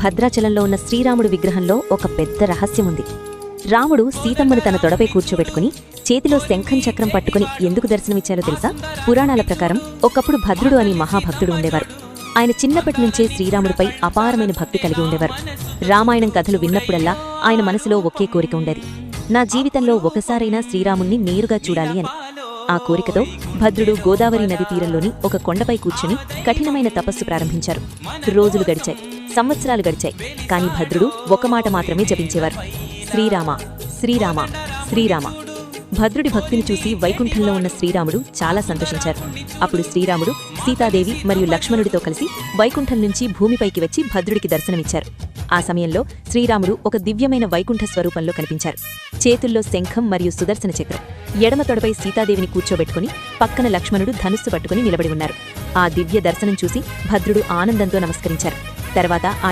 భద్రాచలంలో ఉన్న శ్రీరాముడు విగ్రహంలో ఒక పెద్ద రహస్యముంది. రాముడు సీతమ్మను తన తొడపై కూర్చోబెట్టుకుని చేతిలో శంఖం చక్రం పట్టుకుని ఎందుకు దర్శనమిచ్చారో తెలుసా? పురాణాల ప్రకారం ఒకప్పుడు భద్రుడు అని మహాభక్తుడు ఉండేవారు. ఆయన చిన్నప్పటి నుంచే శ్రీరాముడిపై అపారమైన భక్తి కలిగి ఉండేవారు. రామాయణం కథలు విన్నప్పుడల్లా ఆయన మనసులో ఒకే కోరిక ఉండేది, నా జీవితంలో ఒకసారైనా శ్రీరాముణ్ణి నేరుగా చూడాలి అని. ఆ కోరికతో భద్రుడు గోదావరి నది తీరంలోని ఒక కొండపై కూర్చుని కఠినమైన తపస్సు ప్రారంభించారు. రోజులు గడిచాయి, సంవత్సరాలు గడిచాయి, కాని భద్రుడు ఒక మాట మాత్రమే జపించేవారు, శ్రీరామ శ్రీరామ శ్రీరామ. భద్రుడి భక్తిని చూసి వైకుంఠంలో ఉన్న శ్రీరాముడు చాలా సంతోషించారు. అప్పుడు శ్రీరాముడు సీతాదేవి మరియు లక్ష్మణుడితో కలిసి వైకుంఠం నుంచి భూమిపైకి వచ్చి భద్రుడికి దర్శనమిచ్చారు. ఆ సమయంలో శ్రీరాముడు ఒక దివ్యమైన వైకుంఠ స్వరూపంలో కనిపించారు. చేతుల్లో శంఖం మరియు సుదర్శన చక్రం. ఎడమ తొడపై సీతాదేవిని కూర్చోబెట్టుకుని పక్కన లక్ష్మణుడు ధనుస్సు పట్టుకుని నిలబడి ఉన్నారు. ఆ దివ్య దర్శనం చూసి భద్రుడు ఆనందంతో నమస్కరించారు. తర్వాత ఆయన